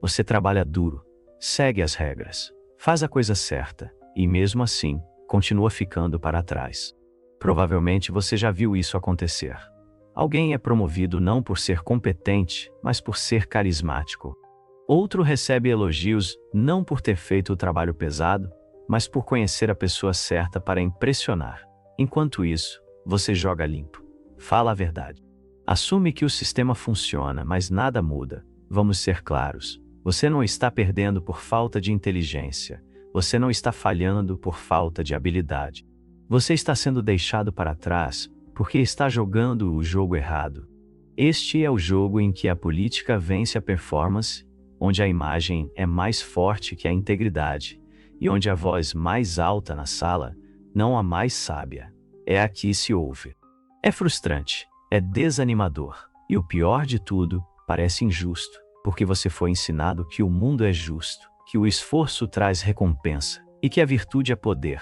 Você trabalha duro, segue as regras, faz a coisa certa, e mesmo assim, continua ficando para trás. Provavelmente você já viu isso acontecer. Alguém é promovido não por ser competente, mas por ser carismático. Outro recebe elogios não por ter feito o trabalho pesado, mas por conhecer a pessoa certa para impressionar. Enquanto isso, você joga limpo. Fala a verdade. Assume que o sistema funciona, mas nada muda. Vamos ser claros. Você não está perdendo por falta de inteligência. Você não está falhando por falta de habilidade. Você está sendo deixado para trás porque está jogando o jogo errado. Este é o jogo em que a política vence a performance, onde a imagem é mais forte que a integridade, e onde a voz mais alta na sala, não a mais sábia, é a que se ouve. É frustrante, é desanimador, e o pior de tudo, parece injusto, porque você foi ensinado que o mundo é justo, que o esforço traz recompensa, e que a virtude é poder.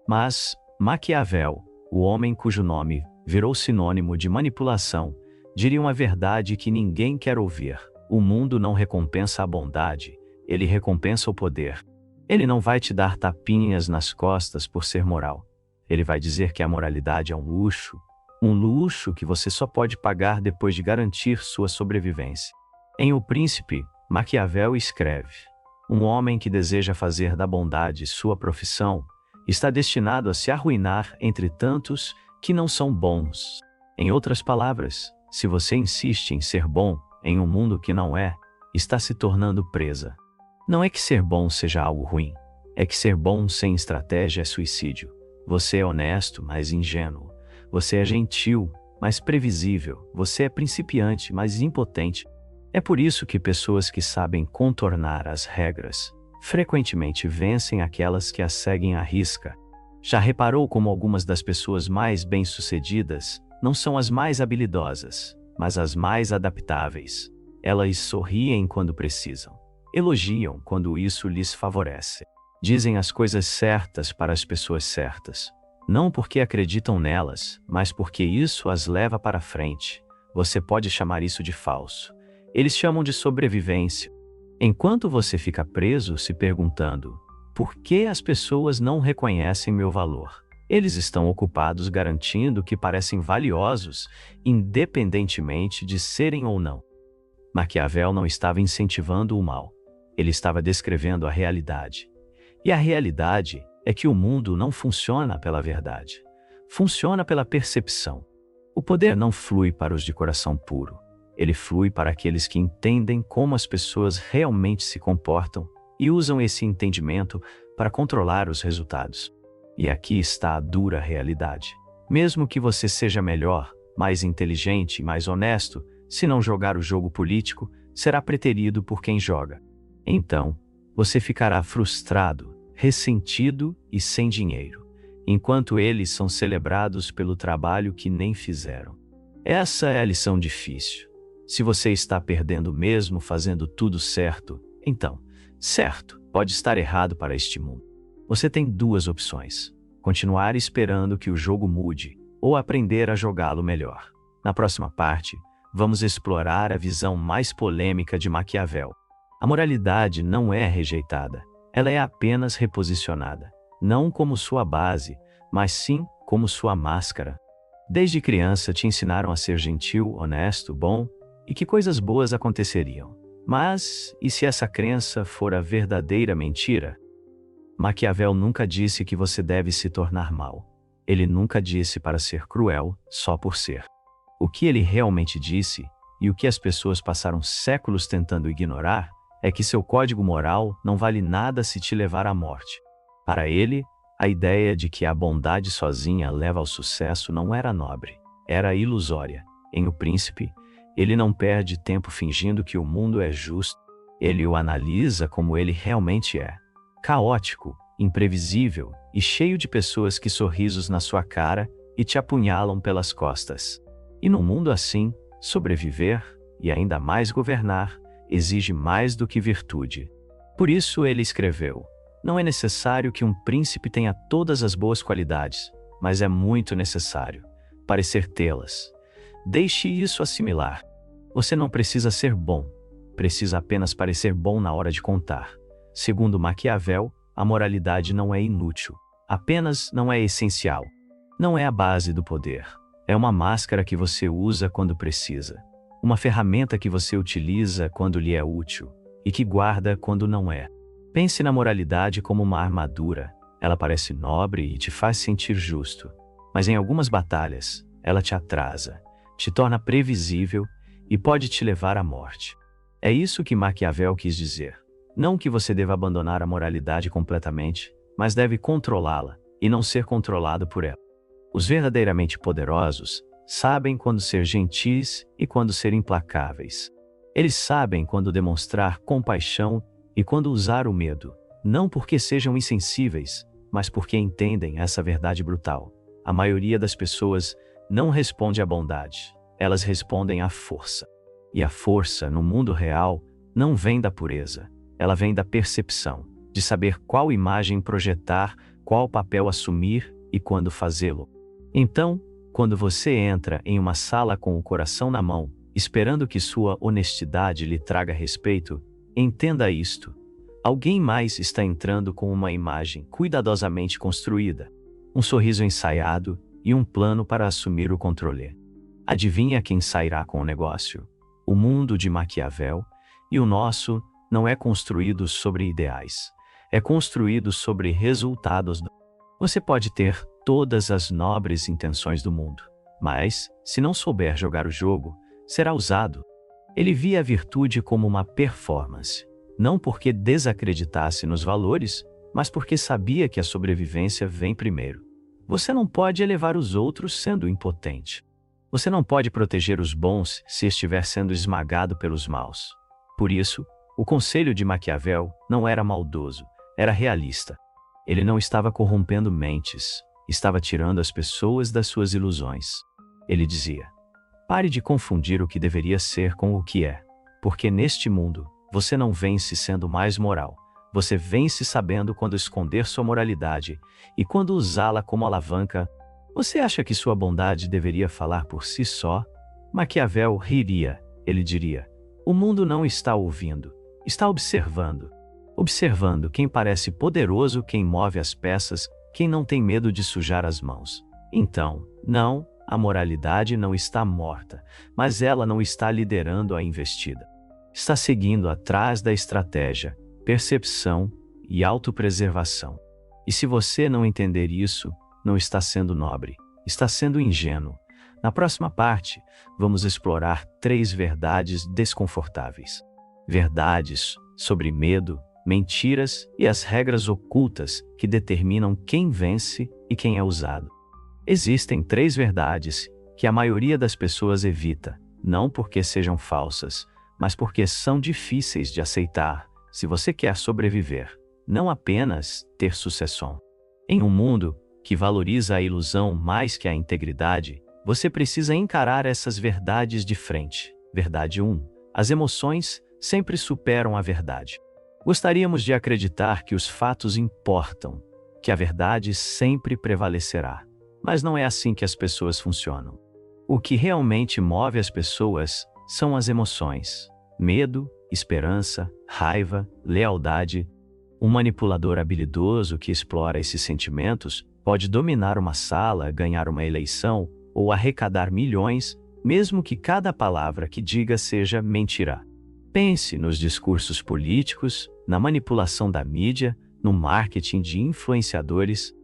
Mas Maquiavel, o homem cujo nome virou sinônimo de manipulação, diria uma verdade que ninguém quer ouvir. O mundo não recompensa a bondade, ele recompensa o poder. Ele não vai te dar tapinhas nas costas por ser moral. Ele vai dizer que a moralidade é um luxo que você só pode pagar depois de garantir sua sobrevivência. Em O Príncipe, Maquiavel escreve: um homem que deseja fazer da bondade sua profissão está destinado a se arruinar entre tantos que não são bons. Em outras palavras, se você insiste em ser bom em um mundo que não é, está se tornando presa. Não é que ser bom seja algo ruim, é que ser bom sem estratégia é suicídio. Você é honesto, mas ingênuo. Você é gentil, mas previsível. Você é principiante, mas impotente. É por isso que pessoas que sabem contornar as regras frequentemente vencem aquelas que as seguem à risca. Já reparou como algumas das pessoas mais bem-sucedidas não são as mais habilidosas, mas as mais adaptáveis? Elas sorriem quando precisam, elogiam quando isso lhes favorece, dizem as coisas certas para as pessoas certas, não porque acreditam nelas, mas porque isso as leva para frente. Você pode chamar isso de falso. Eles chamam de sobrevivência. Enquanto você fica preso se perguntando: por que as pessoas não reconhecem meu valor? Eles estão ocupados garantindo que parecem valiosos, independentemente de serem ou não. Maquiavel não estava incentivando o mal. Ele estava descrevendo a realidade. E a realidade é que o mundo não funciona pela verdade. Funciona pela percepção. O poder não flui para os de coração puro. Ele flui para aqueles que entendem como as pessoas realmente se comportam e usam esse entendimento para controlar os resultados. E aqui está a dura realidade. Mesmo que você seja melhor, mais inteligente e mais honesto, se não jogar o jogo político, será preterido por quem joga. Então, você ficará frustrado, ressentido e sem dinheiro, enquanto eles são celebrados pelo trabalho que nem fizeram. Essa é a lição difícil. Se você está perdendo mesmo fazendo tudo certo, então, certo, pode estar errado para este mundo. Você tem duas opções: continuar esperando que o jogo mude ou aprender a jogá-lo melhor. Na próxima parte, vamos explorar a visão mais polêmica de Maquiavel. A moralidade não é rejeitada, ela é apenas reposicionada, não como sua base, mas sim como sua máscara. Desde criança te ensinaram a ser gentil, honesto, bom, e que coisas boas aconteceriam. Mas, e se essa crença for a verdadeira mentira? Maquiavel nunca disse que você deve se tornar mau. Ele nunca disse para ser cruel só por ser. O que ele realmente disse, e o que as pessoas passaram séculos tentando ignorar, é que seu código moral não vale nada se te levar à morte. Para ele, a ideia de que a bondade sozinha leva ao sucesso não era nobre, era ilusória. Em O Príncipe, ele não perde tempo fingindo que o mundo é justo, ele o analisa como ele realmente é: caótico, imprevisível e cheio de pessoas que sorrisos na sua cara e te apunhalam pelas costas. E num mundo assim, sobreviver, e ainda mais governar, exige mais do que virtude. Por isso ele escreveu: não é necessário que um príncipe tenha todas as boas qualidades, mas é muito necessário parecer tê-las. Deixe isso assimilar. Você não precisa ser bom. precisa apenas parecer bom na hora de contar. Segundo Maquiavel, a moralidade não é inútil, apenas não é essencial. Não é a base do poder. É uma máscara que você usa quando precisa. Uma ferramenta que você utiliza quando lhe é útil e que guarda quando não é. Pense na moralidade como uma armadura. Ela parece nobre e te faz sentir justo. Mas em algumas batalhas, ela te atrasa, te torna previsível e pode te levar à morte. É isso que Maquiavel quis dizer. Não que você deva abandonar a moralidade completamente, mas deve controlá-la e não ser controlado por ela. Os verdadeiramente poderosos sabem quando ser gentis e quando ser implacáveis. Eles sabem quando demonstrar compaixão e quando usar o medo, não porque sejam insensíveis, mas porque entendem essa verdade brutal. A maioria das pessoas não responde à bondade, elas respondem à força. E a força, no mundo real, não vem da pureza, ela vem da percepção, de saber qual imagem projetar, qual papel assumir e quando fazê-lo. Então, quando você entra em uma sala com o coração na mão, esperando que sua honestidade lhe traga respeito, entenda isto. Alguém mais está entrando com uma imagem cuidadosamente construída, um sorriso ensaiado e um plano para assumir o controle. Adivinha quem sairá com o negócio? O mundo de Maquiavel e o nosso não é construído sobre ideais, é construído sobre resultados. Você pode ter todas as nobres intenções do mundo, mas, se não souber jogar o jogo, será usado. Ele via a virtude como uma performance, não porque desacreditasse nos valores, mas porque sabia que a sobrevivência vem primeiro. Você não pode elevar os outros sendo impotente. Você não pode proteger os bons se estiver sendo esmagado pelos maus. Por isso, o conselho de Maquiavel não era maldoso, era realista. Ele não estava corrompendo mentes, estava tirando as pessoas das suas ilusões. Ele dizia: pare de confundir o que deveria ser com o que é, porque neste mundo, você não vence sendo mais moral, você vence sabendo quando esconder sua moralidade e quando usá-la como alavanca. Você acha que sua bondade deveria falar por si só? Maquiavel riria. Ele diria: o mundo não está ouvindo, está observando. Observando quem parece poderoso, quem move as peças, quem não tem medo de sujar as mãos. Então, não, a moralidade não está morta, mas ela não está liderando a investida. Está seguindo atrás da estratégia, percepção e autopreservação. E se você não entender isso, não está sendo nobre, está sendo ingênuo. Na próxima parte, vamos explorar 3 verdades desconfortáveis. Verdades sobre medo, mentiras e as regras ocultas que determinam quem vence e quem é usado. Existem 3 verdades que a maioria das pessoas evita, não porque sejam falsas, mas porque são difíceis de aceitar se você quer sobreviver, não apenas ter sucesso. Em um mundo que valoriza a ilusão mais que a integridade, você precisa encarar essas verdades de frente. Verdade 1. As emoções sempre superam a verdade. Gostaríamos de acreditar que os fatos importam, que a verdade sempre prevalecerá. Mas não é assim que as pessoas funcionam. O que realmente move as pessoas são as emoções: medo, esperança, raiva, lealdade. Um manipulador habilidoso que explora esses sentimentos pode dominar uma sala, ganhar uma eleição ou arrecadar milhões, mesmo que cada palavra que diga seja mentira. Pense nos discursos políticos, na manipulação da mídia, no marketing de influenciadores.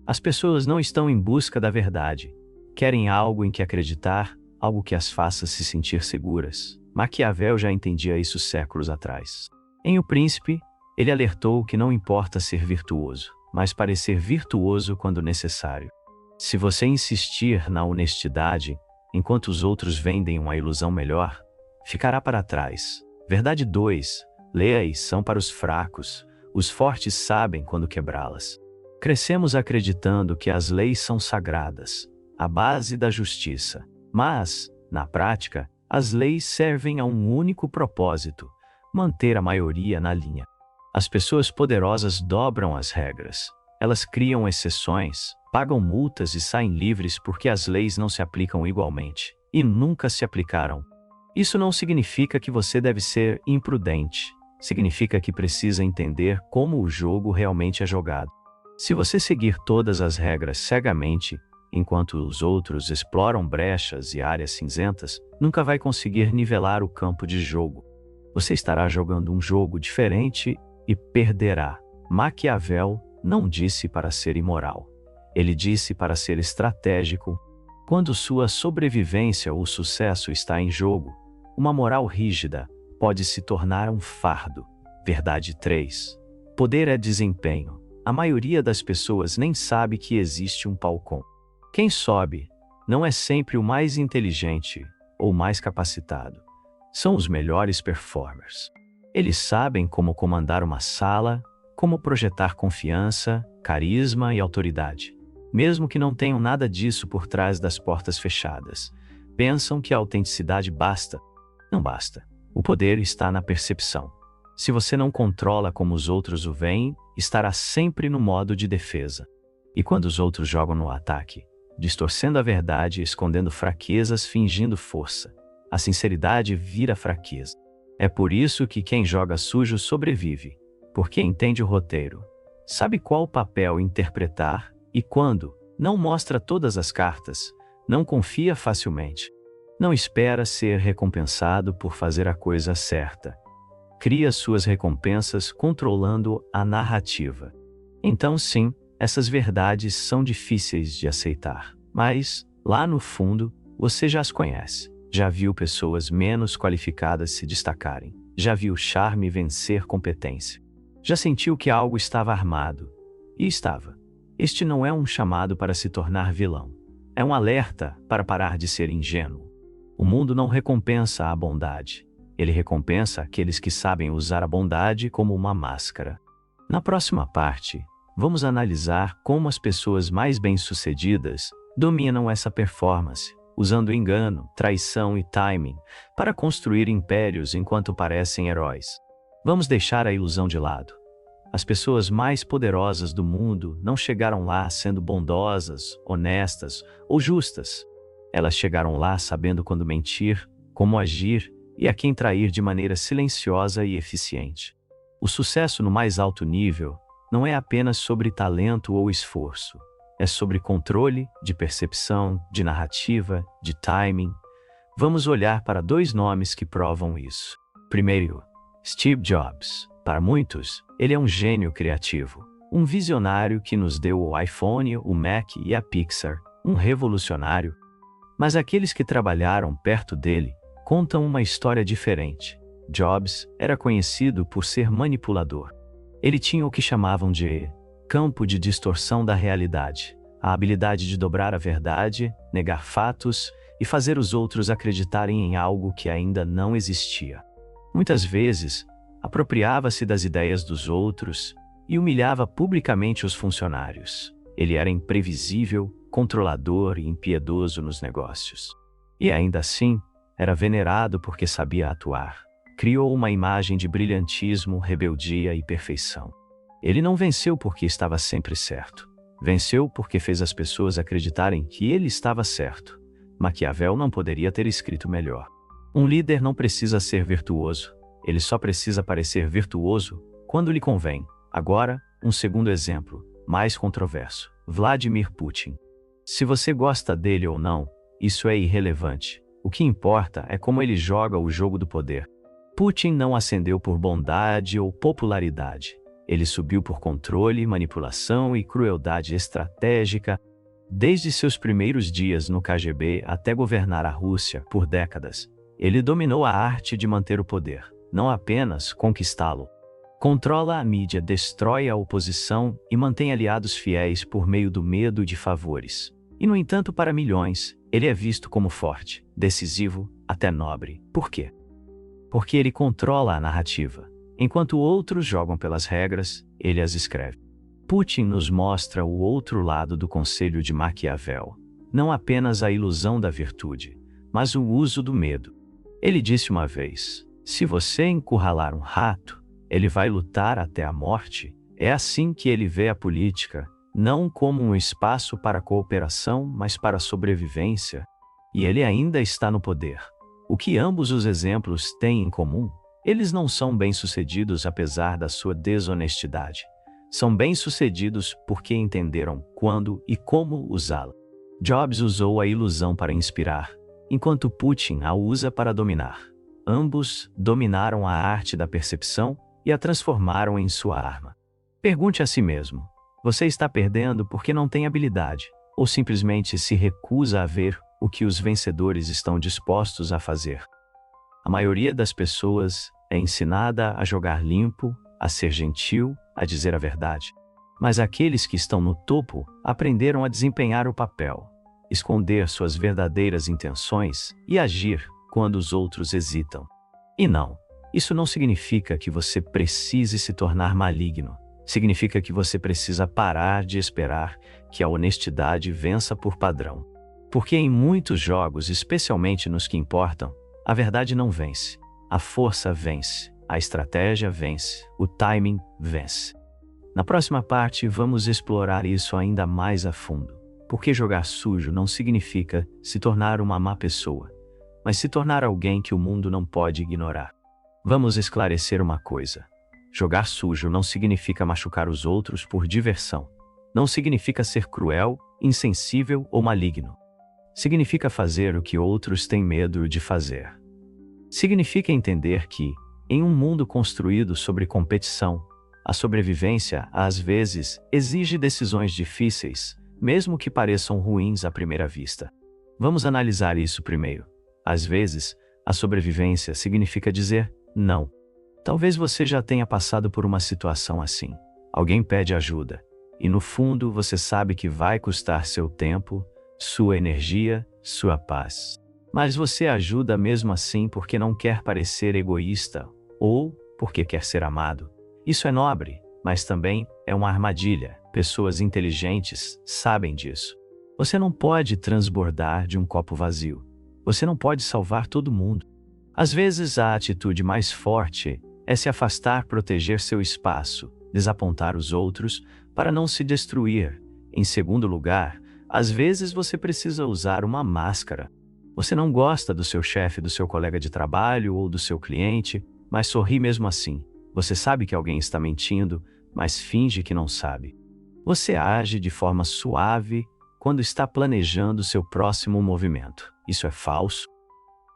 As pessoas não estão em busca da verdade. Querem algo em que acreditar, algo que as faça se sentir seguras. Maquiavel já entendia isso séculos atrás. Em O Príncipe, ele alertou que não importa ser virtuoso, mas parecer virtuoso quando necessário. Se você insistir na honestidade, enquanto os outros vendem uma ilusão melhor, ficará para trás. Verdade 2. Leis são para os fracos, os fortes sabem quando quebrá-las. Crescemos acreditando que as leis são sagradas, a base da justiça. Mas, na prática, as leis servem a um único propósito: manter a maioria na linha. As pessoas poderosas dobram as regras. Elas criam exceções, pagam multas e saem livres porque as leis não se aplicam igualmente, e nunca se aplicaram. Isso não significa que você deve ser imprudente. Significa que precisa entender como o jogo realmente é jogado. Se você seguir todas as regras cegamente, enquanto os outros exploram brechas e áreas cinzentas, nunca vai conseguir nivelar o campo de jogo. Você estará jogando um jogo diferente e perderá. Maquiavel não disse para ser imoral. Ele disse para ser estratégico. Quando sua sobrevivência ou sucesso está em jogo, uma moral rígida pode se tornar um fardo. Verdade 3. Poder é desempenho. A maioria das pessoas nem sabe que existe um palco. Quem sobe não é sempre o mais inteligente ou mais capacitado. São os melhores performers. Eles sabem como comandar uma sala, como projetar confiança, carisma e autoridade. Mesmo que não tenham nada disso por trás das portas fechadas. Pensam que a autenticidade basta. Não basta. O poder está na percepção. Se você não controla como os outros o veem, estará sempre no modo de defesa. E quando os outros jogam no ataque, distorcendo a verdade, escondendo fraquezas, fingindo força, a sinceridade vira fraqueza. É por isso que quem joga sujo sobrevive, porque entende o roteiro, sabe qual papel interpretar e quando, não mostra todas as cartas, não confia facilmente, não espera ser recompensado por fazer a coisa certa. Cria suas recompensas controlando a narrativa. Então sim, essas verdades são difíceis de aceitar, mas, lá no fundo, você já as conhece. Já viu pessoas menos qualificadas se destacarem. Já viu charme vencer competência. Já sentiu que algo estava armado. E estava. Este não é um chamado para se tornar vilão. É um alerta para parar de ser ingênuo. O mundo não recompensa a bondade. Ele recompensa aqueles que sabem usar a bondade como uma máscara. Na próxima parte, vamos analisar como as pessoas mais bem-sucedidas dominam essa performance, usando engano, traição e timing para construir impérios enquanto parecem heróis. Vamos deixar a ilusão de lado. As pessoas mais poderosas do mundo não chegaram lá sendo bondosas, honestas ou justas. Elas chegaram lá sabendo quando mentir, como agir e a quem trair de maneira silenciosa e eficiente. O sucesso no mais alto nível não é apenas sobre talento ou esforço. É sobre controle, de percepção, de narrativa, de timing. Vamos olhar para dois nomes que provam isso. Primeiro, Steve Jobs. Para muitos, ele é um gênio criativo, um visionário que nos deu o iPhone, o Mac e a Pixar, um revolucionário. Mas aqueles que trabalharam perto dele contam uma história diferente. Jobs era conhecido por ser manipulador. Ele tinha o que chamavam de campo de distorção da realidade, a habilidade de dobrar a verdade, negar fatos e fazer os outros acreditarem em algo que ainda não existia. Muitas vezes, apropriava-se das ideias dos outros e humilhava publicamente os funcionários. Ele era imprevisível, controlador e impiedoso nos negócios. E ainda assim, era venerado porque sabia atuar. Criou uma imagem de brilhantismo, rebeldia e perfeição. Ele não venceu porque estava sempre certo. Venceu porque fez as pessoas acreditarem que ele estava certo. Maquiavel não poderia ter escrito melhor. Um líder não precisa ser virtuoso. Ele só precisa parecer virtuoso quando lhe convém. Agora, um segundo exemplo, mais controverso. Vladimir Putin. Se você gosta dele ou não, isso é irrelevante. O que importa é como ele joga o jogo do poder. Putin não ascendeu por bondade ou popularidade. Ele subiu por controle, manipulação e crueldade estratégica. Desde seus primeiros dias no KGB até governar a Rússia por décadas, ele dominou a arte de manter o poder, não apenas conquistá-lo. Controla a mídia, destrói a oposição e mantém aliados fiéis por meio do medo e de favores. E, no entanto, para milhões, ele é visto como forte, decisivo, até nobre. Por quê? Porque ele controla a narrativa. Enquanto outros jogam pelas regras, ele as escreve. Putin nos mostra o outro lado do conselho de Maquiavel. Não apenas a ilusão da virtude, mas o uso do medo. Ele disse uma vez: se você encurralar um rato, ele vai lutar até a morte. É assim que ele vê a política, não como um espaço para cooperação, mas para sobrevivência. E ele ainda está no poder. O que ambos os exemplos têm em comum? Eles não são bem-sucedidos apesar da sua desonestidade. São bem-sucedidos porque entenderam quando e como usá-la. Jobs usou a ilusão para inspirar, enquanto Putin a usa para dominar. Ambos dominaram a arte da percepção e a transformaram em sua arma. Pergunte a si mesmo: você está perdendo porque não tem habilidade, ou simplesmente se recusa a ver o que os vencedores estão dispostos a fazer? A maioria das pessoas é ensinada a jogar limpo, a ser gentil, a dizer a verdade. Mas aqueles que estão no topo aprenderam a desempenhar o papel, esconder suas verdadeiras intenções e agir quando os outros hesitam. E não, isso não significa que você precise se tornar maligno. Significa que você precisa parar de esperar que a honestidade vença por padrão. Porque em muitos jogos, especialmente nos que importam, a verdade não vence. A força vence, a estratégia vence, o timing vence. Na próxima parte, vamos explorar isso ainda mais a fundo. Porque jogar sujo não significa se tornar uma má pessoa, mas se tornar alguém que o mundo não pode ignorar. Vamos esclarecer uma coisa. Jogar sujo não significa machucar os outros por diversão. Não significa ser cruel, insensível ou maligno. Significa fazer o que outros têm medo de fazer. Significa entender que, em um mundo construído sobre competição, a sobrevivência, às vezes, exige decisões difíceis, mesmo que pareçam ruins à primeira vista. Vamos analisar isso primeiro. Às vezes, a sobrevivência significa dizer não. Talvez você já tenha passado por uma situação assim. Alguém pede ajuda, e no fundo você sabe que vai custar seu tempo, sua energia, sua paz. Mas você ajuda mesmo assim porque não quer parecer egoísta ou porque quer ser amado. Isso é nobre, mas também é uma armadilha. Pessoas inteligentes sabem disso. Você não pode transbordar de um copo vazio. Você não pode salvar todo mundo. Às vezes, a atitude mais forte é se afastar, proteger seu espaço, desapontar os outros para não se destruir. Em segundo lugar, às vezes você precisa usar uma máscara. Você não gosta do seu chefe, do seu colega de trabalho ou do seu cliente, mas sorri mesmo assim. Você sabe que alguém está mentindo, mas finge que não sabe. Você age de forma suave quando está planejando seu próximo movimento. Isso é falso?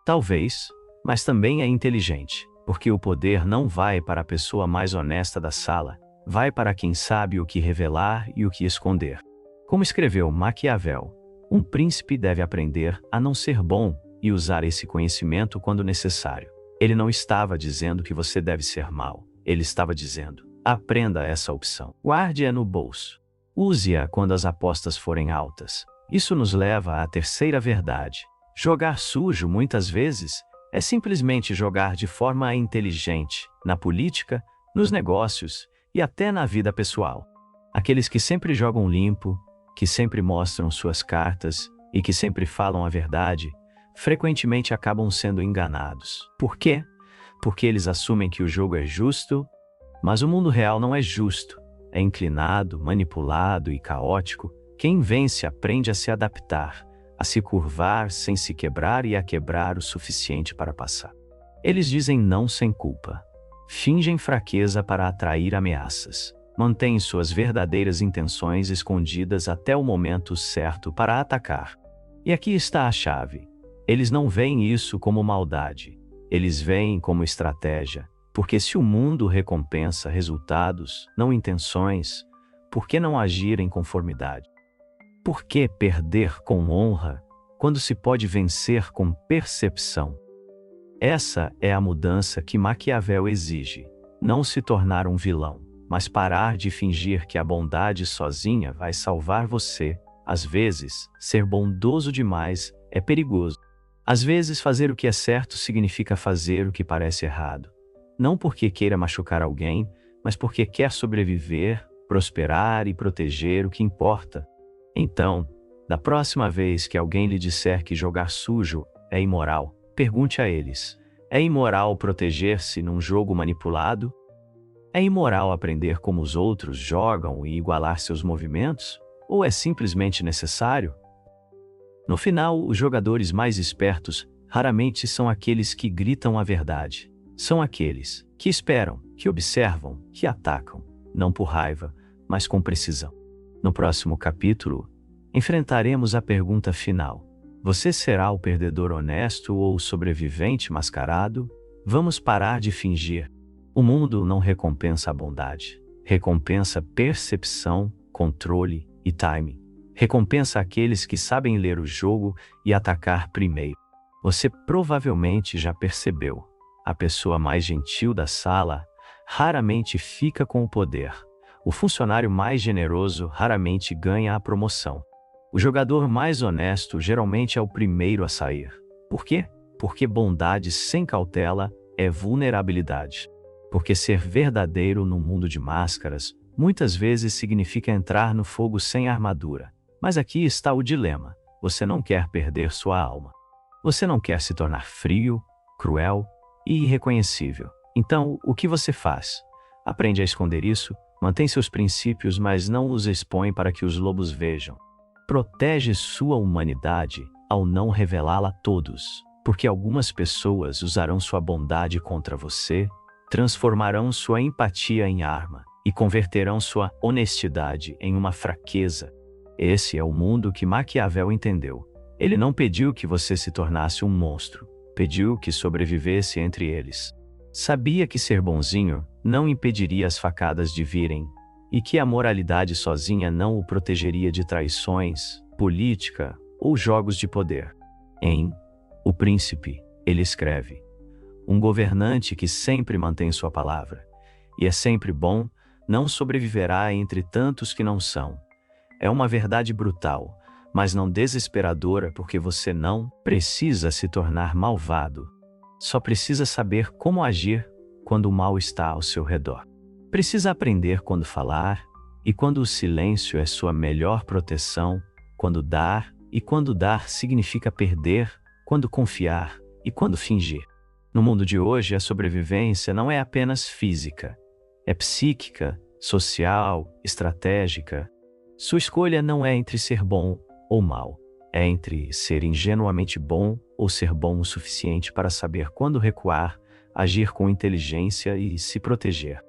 Talvez, mas também é inteligente, porque o poder não vai para a pessoa mais honesta da sala, vai para quem sabe o que revelar e o que esconder. Como escreveu Maquiavel, um príncipe deve aprender a não ser bom e usar esse conhecimento quando necessário. Ele não estava dizendo que você deve ser mau. Ele estava dizendo: aprenda essa opção. Guarde-a no bolso. Use-a quando as apostas forem altas. Isso nos leva à terceira verdade. Jogar sujo, muitas vezes, é simplesmente jogar de forma inteligente, na política, nos negócios e até na vida pessoal. Aqueles que sempre jogam limpo, que sempre mostram suas cartas e que sempre falam a verdade, frequentemente acabam sendo enganados. Por quê? Porque eles assumem que o jogo é justo, mas o mundo real não é justo. É inclinado, manipulado e caótico. Quem vence aprende a se adaptar, a se curvar sem se quebrar e a quebrar o suficiente para passar. Eles dizem não sem culpa. Fingem fraqueza para atrair ameaças. Mantêm suas verdadeiras intenções escondidas até o momento certo para atacar. E aqui está a chave. Eles não veem isso como maldade. Eles veem como estratégia. Porque se o mundo recompensa resultados, não intenções, por que não agir em conformidade? Por que perder com honra quando se pode vencer com percepção? Essa é a mudança que Maquiavel exige. Não se tornar um vilão, mas parar de fingir que a bondade sozinha vai salvar você. Às vezes, ser bondoso demais é perigoso. Às vezes, fazer o que é certo significa fazer o que parece errado. Não porque queira machucar alguém, mas porque quer sobreviver, prosperar e proteger o que importa. Então, da próxima vez que alguém lhe disser que jogar sujo é imoral, pergunte a eles: é imoral proteger-se num jogo manipulado? É imoral aprender como os outros jogam e igualar seus movimentos? Ou é simplesmente necessário? No final, os jogadores mais espertos raramente são aqueles que gritam a verdade. São aqueles que esperam, que observam, que atacam, não por raiva, mas com precisão. No próximo capítulo, enfrentaremos a pergunta final: você será o perdedor honesto ou o sobrevivente mascarado? Vamos parar de fingir. O mundo não recompensa a bondade. Recompensa percepção, controle e timing. Recompensa aqueles que sabem ler o jogo e atacar primeiro. Você provavelmente já percebeu. A pessoa mais gentil da sala raramente fica com o poder. O funcionário mais generoso raramente ganha a promoção. O jogador mais honesto geralmente é o primeiro a sair. Por quê? Porque bondade sem cautela é vulnerabilidade. Porque ser verdadeiro no mundo de máscaras muitas vezes significa entrar no fogo sem armadura. Mas aqui está o dilema: você não quer perder sua alma. Você não quer se tornar frio, cruel e irreconhecível. Então, o que você faz? Aprende a esconder isso, mantém seus princípios, mas não os expõe para que os lobos vejam. Protege sua humanidade ao não revelá-la a todos, porque algumas pessoas usarão sua bondade contra você, transformarão sua empatia em arma e converterão sua honestidade em uma fraqueza. Esse é o mundo que Maquiavel entendeu. Ele não pediu que você se tornasse um monstro, pediu que sobrevivesse entre eles. Sabia que ser bonzinho não impediria as facadas de virem, e que a moralidade sozinha não o protegeria de traições, política ou jogos de poder. Em O Príncipe, ele escreve: um governante que sempre mantém sua palavra, e é sempre bom, não sobreviverá entre tantos que não são. É uma verdade brutal, mas não desesperadora, porque você não precisa se tornar malvado. Só precisa saber como agir quando o mal está ao seu redor. Precisa aprender quando falar e quando o silêncio é sua melhor proteção, quando dar e quando dar significa perder, quando confiar e quando fingir. No mundo de hoje, a sobrevivência não é apenas física, é psíquica, social, estratégica. Sua escolha não é entre ser bom ou mal, é entre ser ingenuamente bom ou ser bom o suficiente para saber quando recuar, agir com inteligência e se proteger.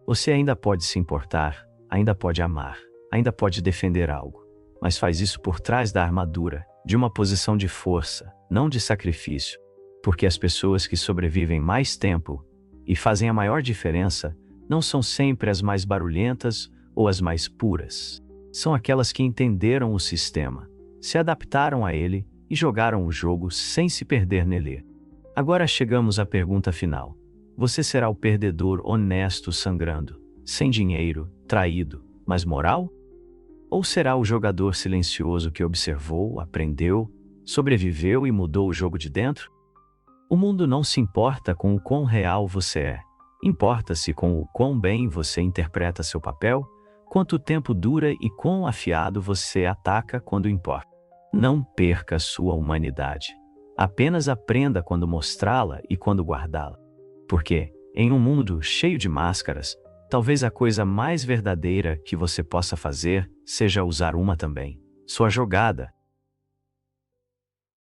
Você ainda pode se importar, ainda pode amar, ainda pode defender algo, mas faz isso por trás da armadura, de uma posição de força, não de sacrifício, porque as pessoas que sobrevivem mais tempo e fazem a maior diferença não são sempre as mais barulhentas ou as mais puras. São aquelas que entenderam o sistema, se adaptaram a ele e jogaram o jogo sem se perder nele. Agora chegamos à pergunta final. Você será o perdedor honesto sangrando, sem dinheiro, traído, mas moral? Ou será o jogador silencioso que observou, aprendeu, sobreviveu e mudou o jogo de dentro? O mundo não se importa com o quão real você é. Importa-se com o quão bem você interpreta seu papel, quanto tempo dura e quão afiado você ataca quando importa. Não perca sua humanidade. Apenas aprenda quando mostrá-la e quando guardá-la. Porque, em um mundo cheio de máscaras, talvez a coisa mais verdadeira que você possa fazer seja usar uma também. Sua jogada,